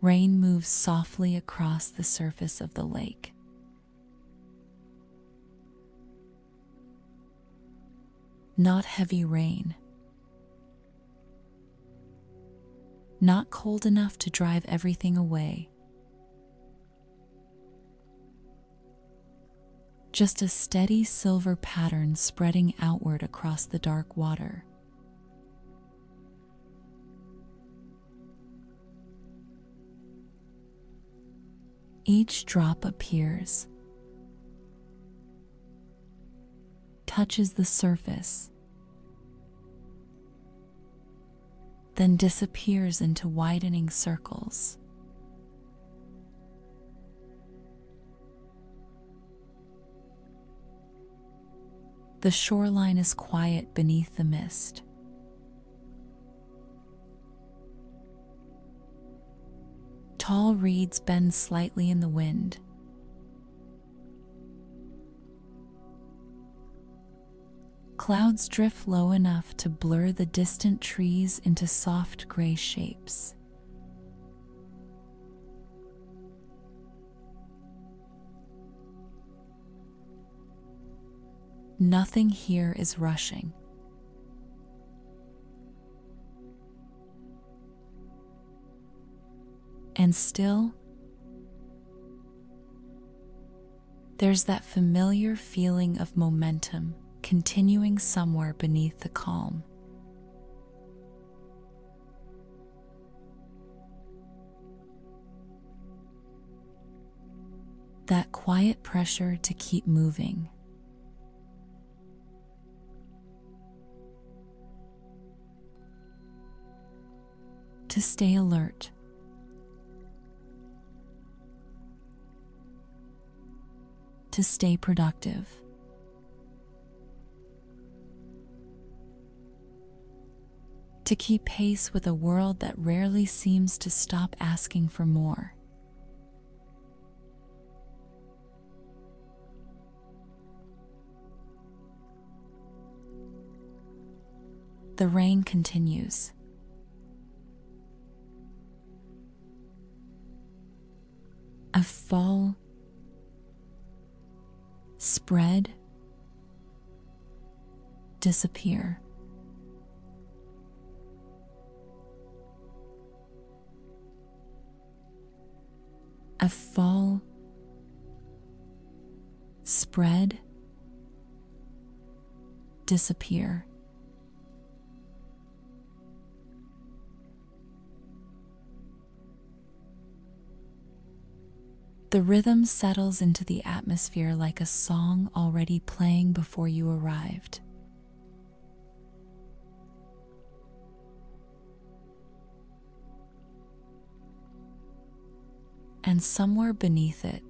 Rain moves softly across the surface of the lake. Not heavy rain. Not cold enough to drive everything away. Just a steady silver pattern spreading outward across the dark water. Each drop appears, touches the surface, then disappears into widening circles. The shoreline is quiet beneath the mist. Tall reeds bend slightly in the wind. Clouds drift low enough to blur the distant trees into soft gray shapes. Nothing here is rushing. And still, there's that familiar feeling of momentum continuing somewhere beneath the calm. That quiet pressure to keep moving. To stay alert. To stay productive. To keep pace with a world that rarely seems to stop asking for more. The rain continues. A fall, spread, disappear. A fall, spread, disappear. The rhythm settles into the atmosphere like a song already playing before you arrived. And somewhere beneath it,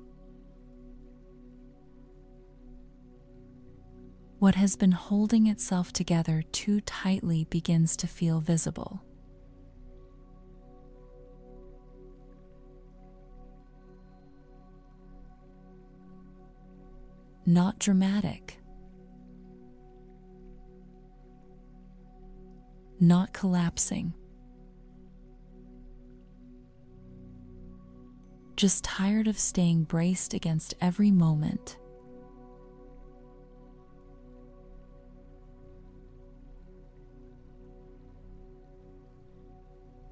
what has been holding itself together too tightly begins to feel visible. Not dramatic, not collapsing, just tired of staying braced against every moment.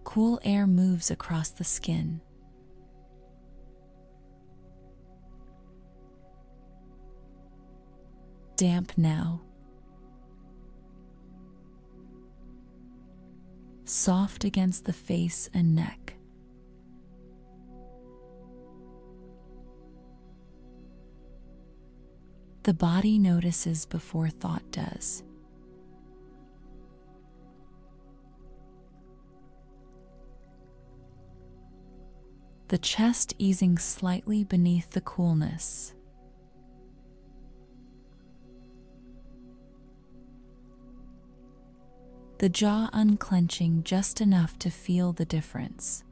Cool air moves across the skin. Damp now. Soft against the face and neck. The body notices before thought does. The chest easing slightly beneath the coolness. The jaw unclenching just enough to feel the difference.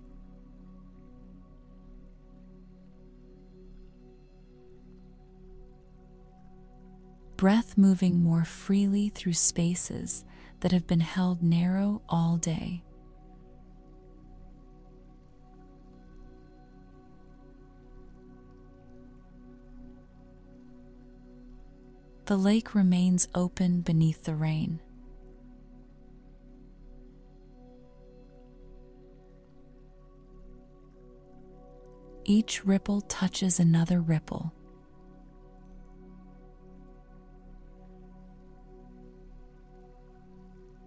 Breath moving more freely through spaces that have been held narrow all day. The lake remains open beneath the rain. Each ripple touches another ripple.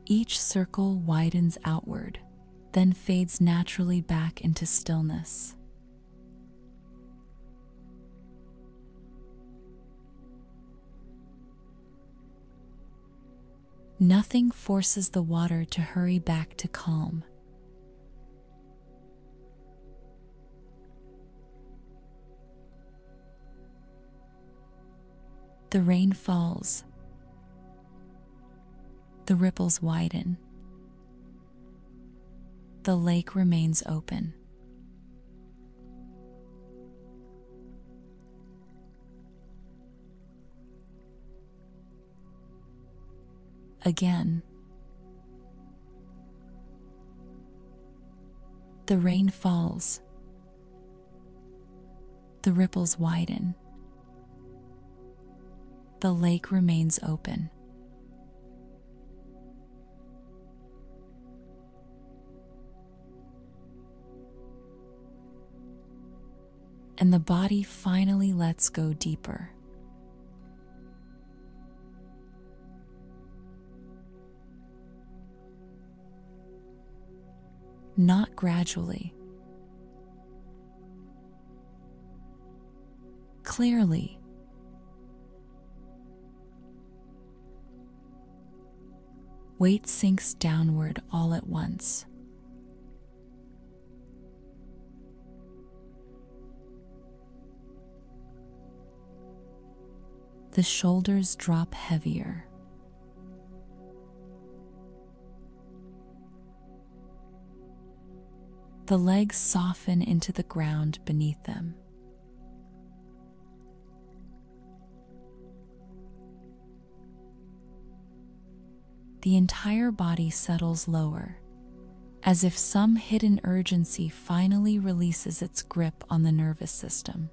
Each circle widens outward, then fades naturally back into stillness. Nothing forces the water to hurry back to calm. The rain falls. The ripples widen. The lake remains open. Again. The rain falls. The ripples widen. The lake remains open. And the body finally lets go deeper. Not gradually. Clearly. Weight sinks downward all at once. The shoulders drop heavier. The legs soften into the ground beneath them. The entire body settles lower, as if some hidden urgency finally releases its grip on the nervous system.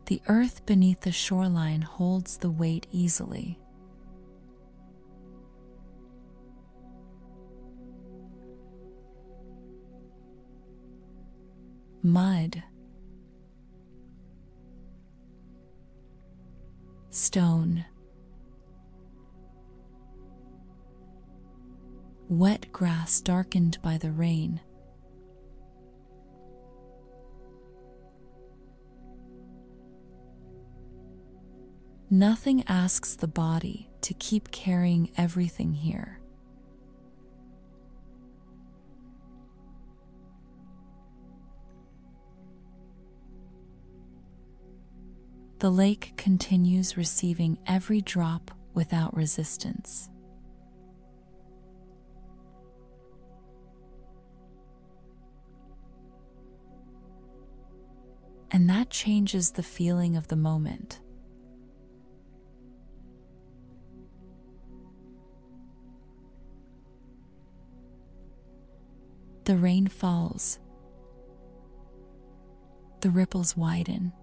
The earth beneath the shoreline holds the weight easily. Mud, stone, wet grass darkened by the rain. Nothing asks the body to keep carrying everything here. The lake continues receiving every drop without resistance. And that changes the feeling of the moment. The rain falls. The ripples widen.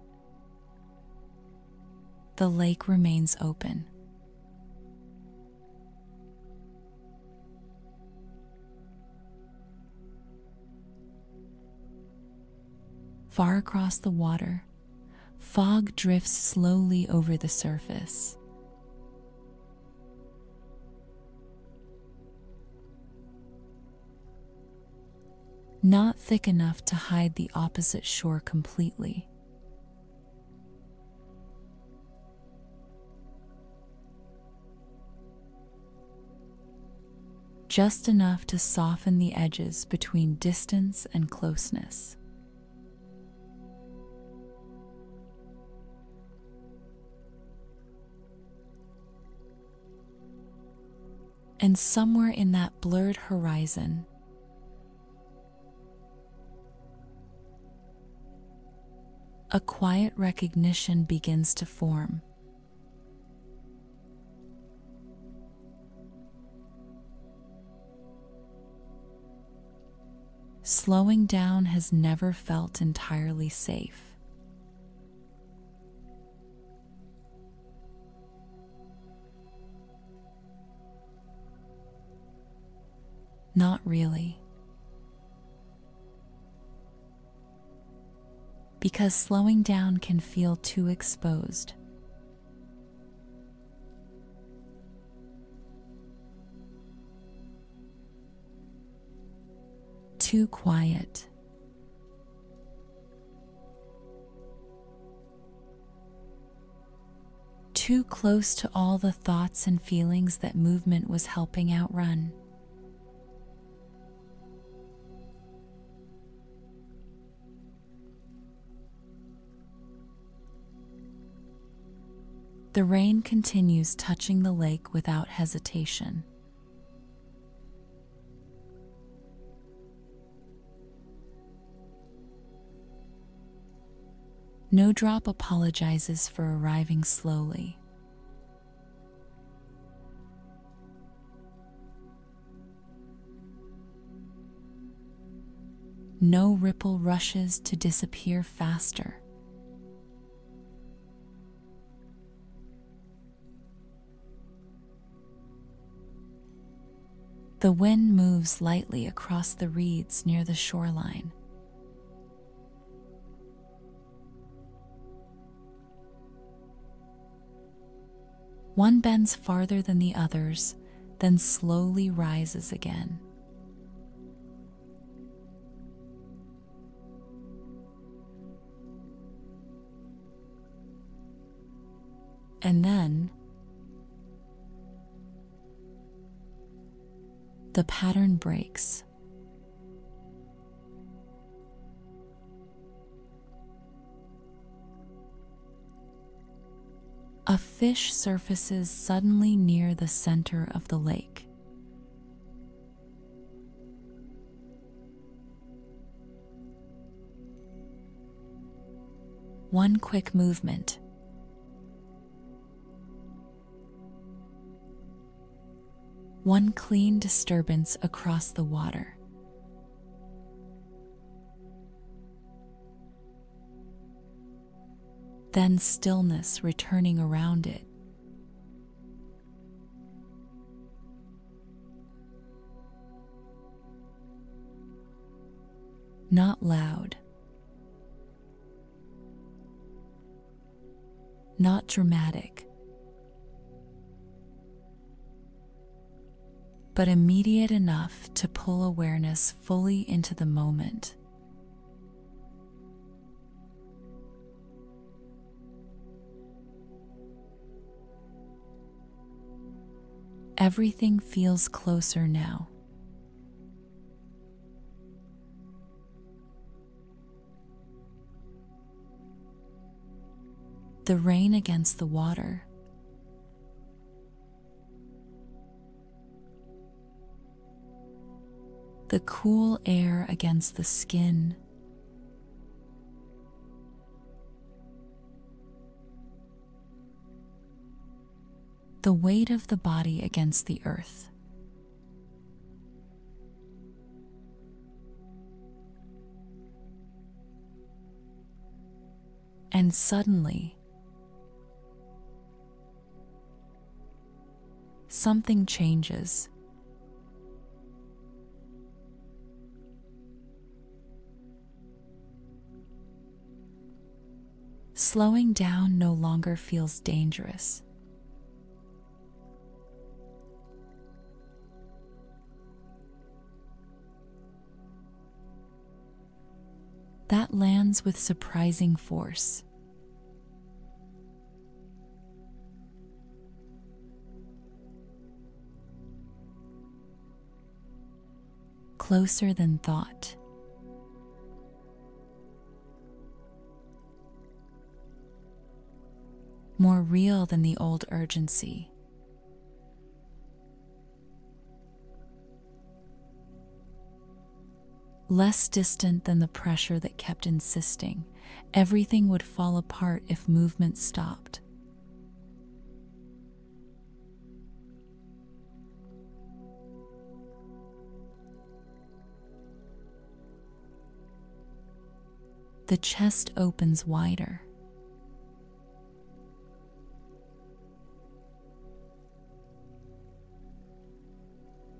The lake remains open. Far across the water, fog drifts slowly over the surface. Not thick enough to hide the opposite shore completely. Just enough to soften the edges between distance and closeness. And somewhere in that blurred horizon, a quiet recognition begins to form. slowing down has never felt entirely safe. Not really. Because slowing down can feel too exposed. Too quiet. Too close to all the thoughts and feelings that movement was helping outrun. The rain continues, touching the lake without hesitation. No drop apologizes for arriving slowly. No ripple rushes to disappear faster. The wind moves lightly across the reeds near the shoreline. One bends farther than the others, then slowly rises again. And then the pattern breaks. A fish surfaces suddenly near the center of the lake. One quick movement. One clean disturbance across the water. Then stillness returning around it. Not loud. Not dramatic. But immediate enough to pull awareness fully into the moment. Everything feels closer now. The rain against the water. The cool air against the skin. The weight of the body against the earth. And suddenly, something changes. Slowing down no longer feels dangerous. That lands with surprising force. Closer than thought. More real than the old urgency. Less distant than the pressure that kept insisting. Everything would fall apart if movement stopped. The chest opens wider.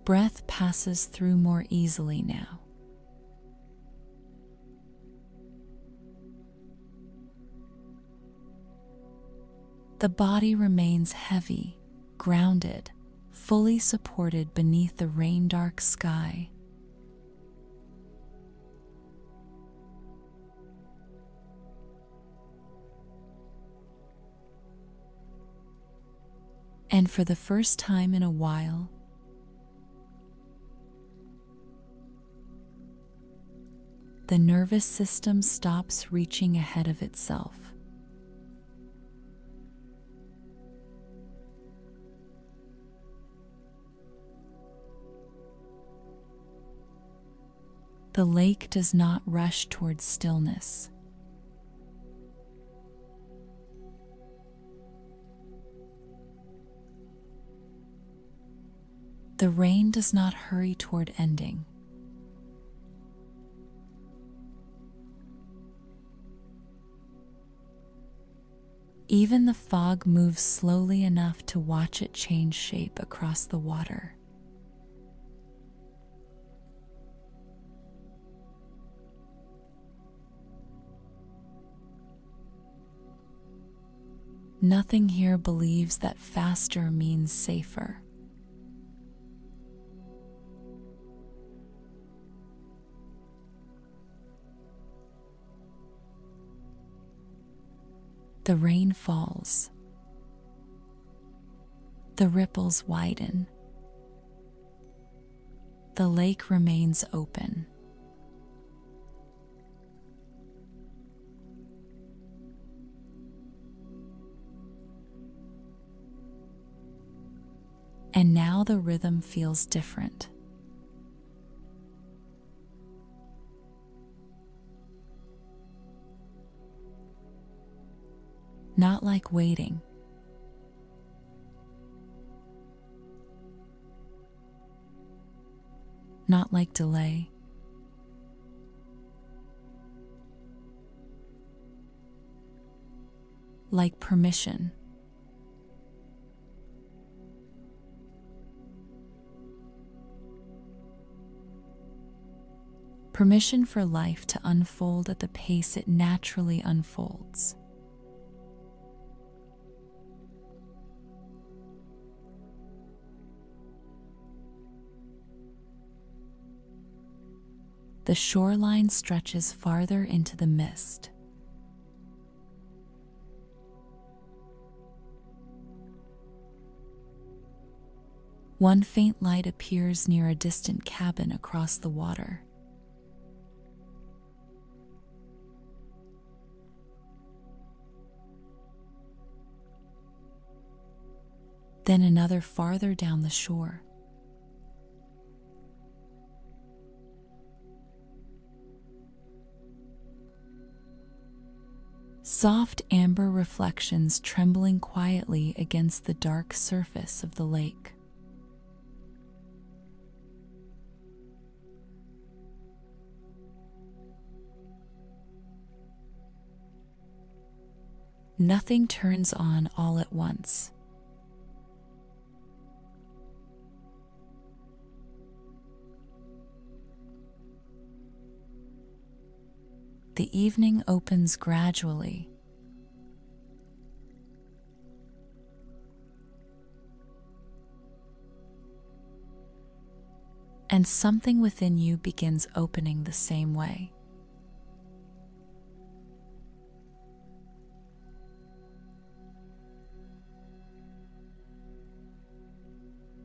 Breath passes through more easily now. The body remains heavy, grounded, fully supported beneath the rain-dark sky. And for the first time in a while, the nervous system stops reaching ahead of itself. The lake does not rush towards stillness. The rain does not hurry toward ending. Even the fog moves slowly enough to watch it change shape across the water. Nothing here believes that faster means safer. The rain falls. The ripples widen. The lake remains open. And now the rhythm feels different. Not like waiting. Not like delay. Like permission. Permission for life to unfold at the pace it naturally unfolds. The shoreline stretches farther into the mist. One faint light appears near a distant cabin across the water. Then another farther down the shore. Soft amber reflections trembling quietly against the dark surface of the lake. Nothing turns on all at once. The evening opens gradually. And something within you begins opening the same way.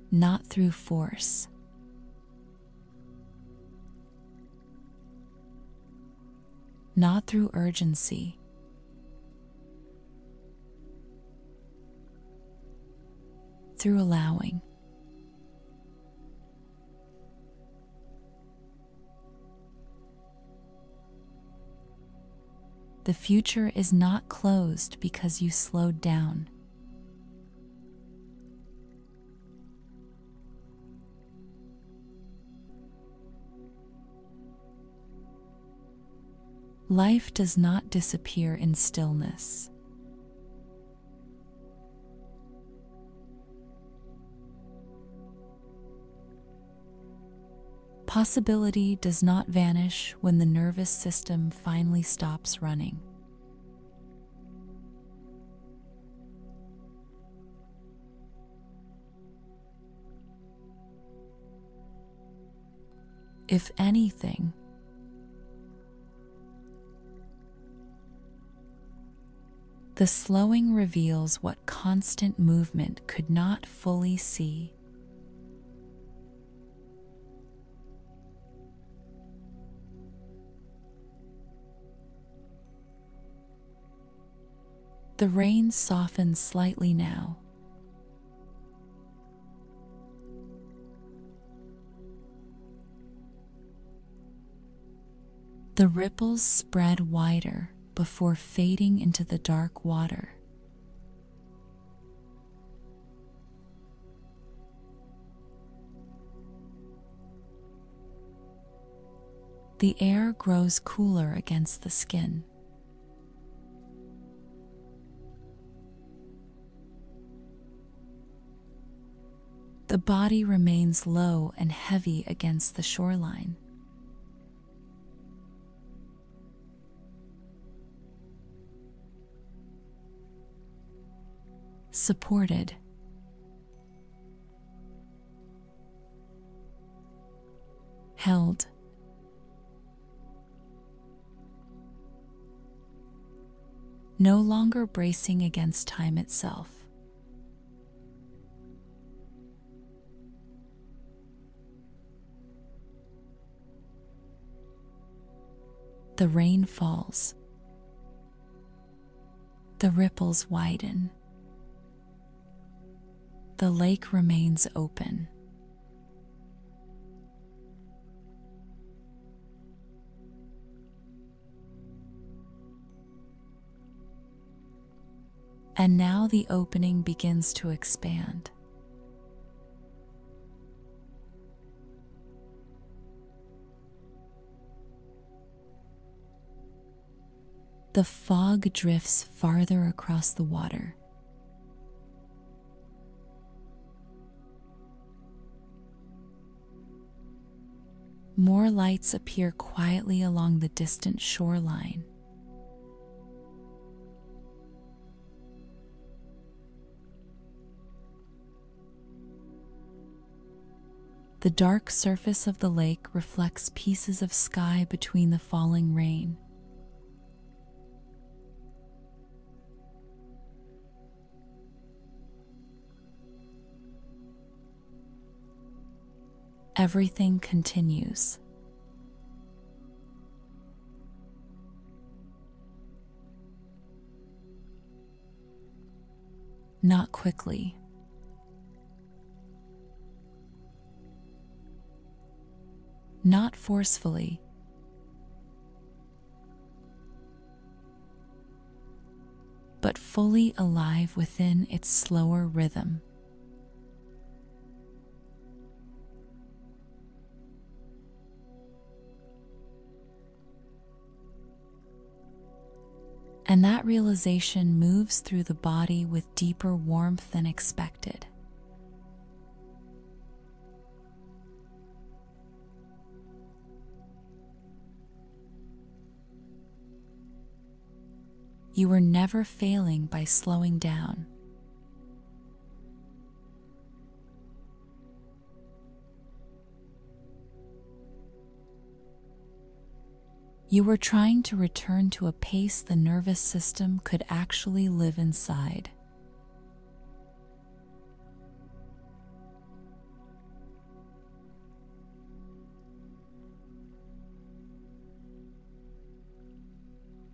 Not through force. Not through urgency. Through allowing. The future is not closed because you slowed down. Life does not disappear in stillness. Possibility does not vanish when the nervous system finally stops running. If anything, the slowing reveals what constant movement could not fully see. The rain softens slightly now. The ripples spread wider before fading into the dark water. The air grows cooler against the skin. The body remains low and heavy against the shoreline. Supported. Held. No longer bracing against time itself. The rain falls. The ripples widen. The lake remains open. And now the opening begins to expand. The fog drifts farther across the water. More lights appear quietly along the distant shoreline. The dark surface of the lake reflects pieces of sky between the falling rain. Everything continues. Not quickly. Not forcefully. But fully alive within its slower rhythm. And that realization moves through the body with deeper warmth than expected. You were never failing by slowing down. You were trying to return to a pace the nervous system could actually live inside.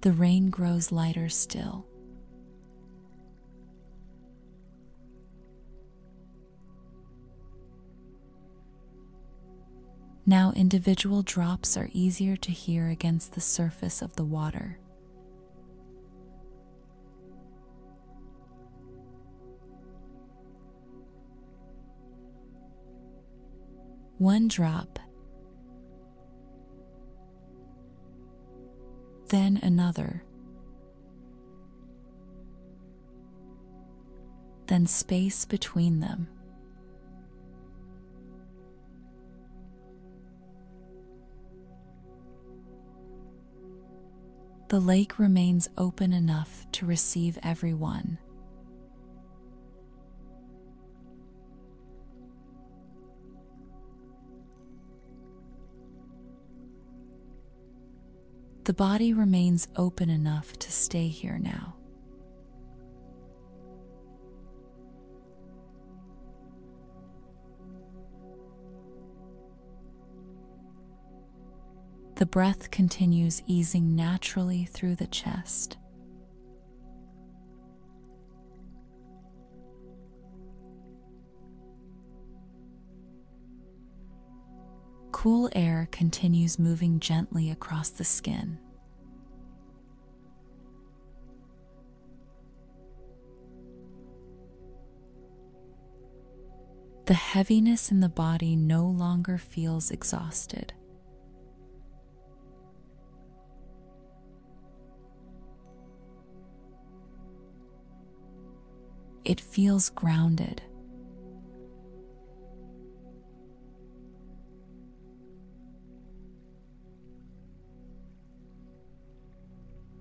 The rain grows lighter still. Now individual drops are easier to hear against the surface of the water. One drop, then another, then space between them. The lake remains open enough to receive everyone. The body remains open enough to stay here now. The breath continues easing naturally through the chest. Cool air continues moving gently across the skin. The heaviness in the body no longer feels exhausted. It feels grounded.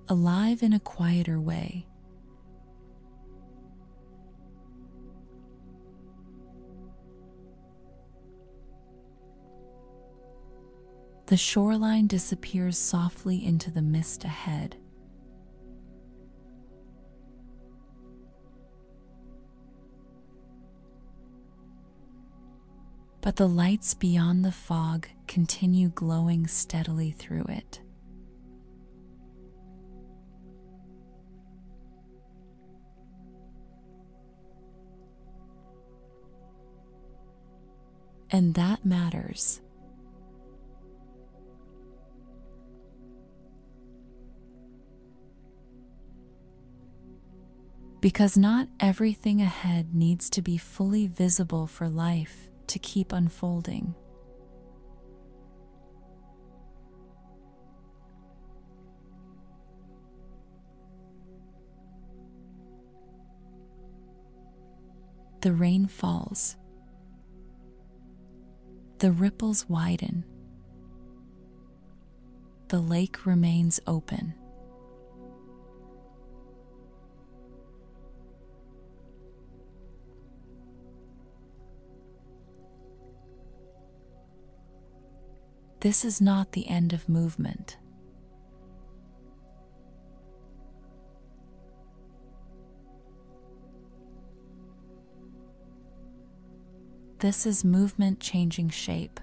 Alive in a quieter way. The shoreline disappears softly into the mist ahead. But the lights beyond the fog continue glowing steadily through it. And that matters. Because not everything ahead needs to be fully visible for life to keep unfolding. The rain falls. The ripples widen. The lake remains open. This is not the end of movement. This is movement changing shape.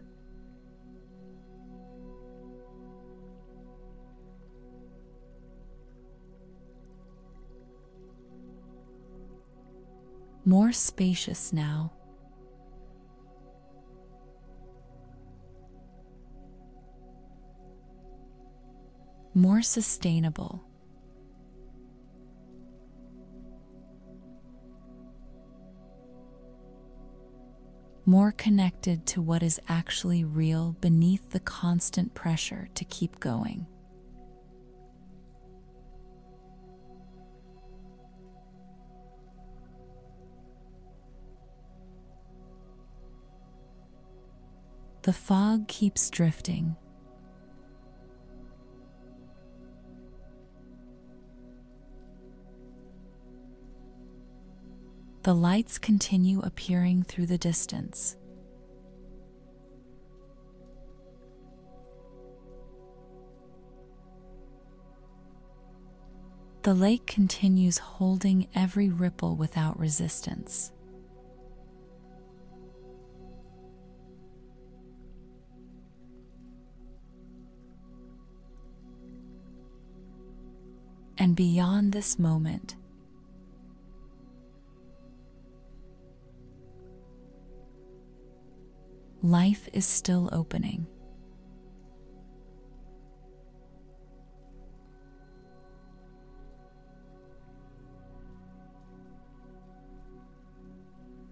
More spacious now. More sustainable. More connected to what is actually real beneath the constant pressure to keep going. The fog keeps drifting. The lights continue appearing through the distance. The lake continues holding every ripple without resistance. And beyond this moment, life is still opening.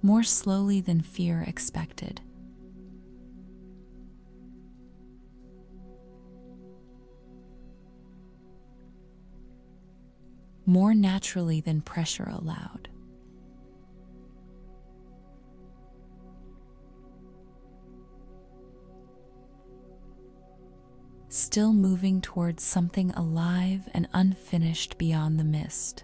More slowly than fear expected. more naturally than pressure allowed. Still moving towards something alive and unfinished beyond the mist.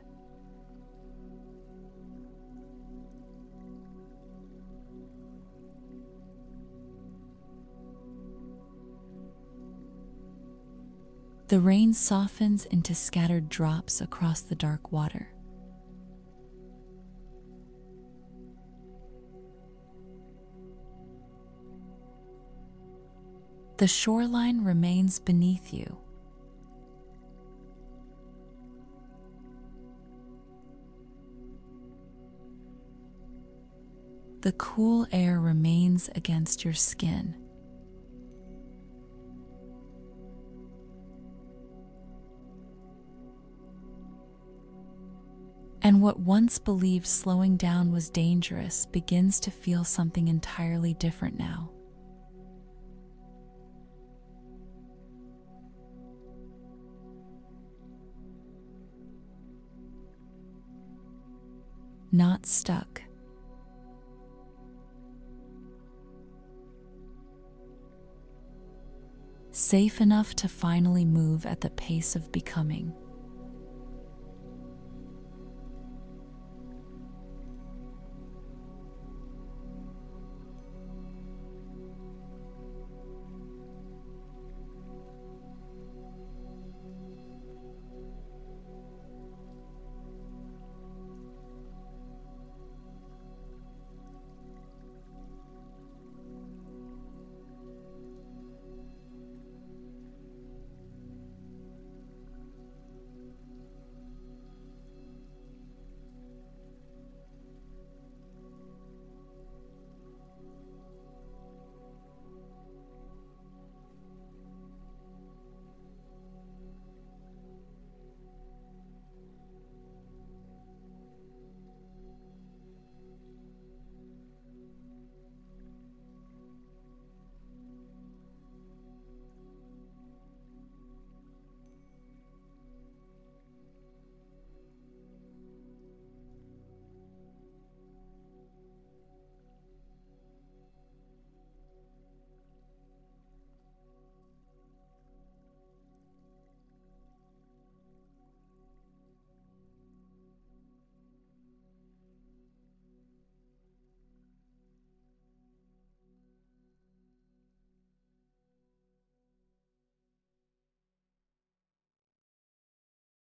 The rain softens into scattered drops across the dark water. The shoreline remains beneath you. The cool air remains against your skin. And what once believed slowing down was dangerous begins to feel something entirely different now. Not stuck. Safe enough to finally move at the pace of becoming.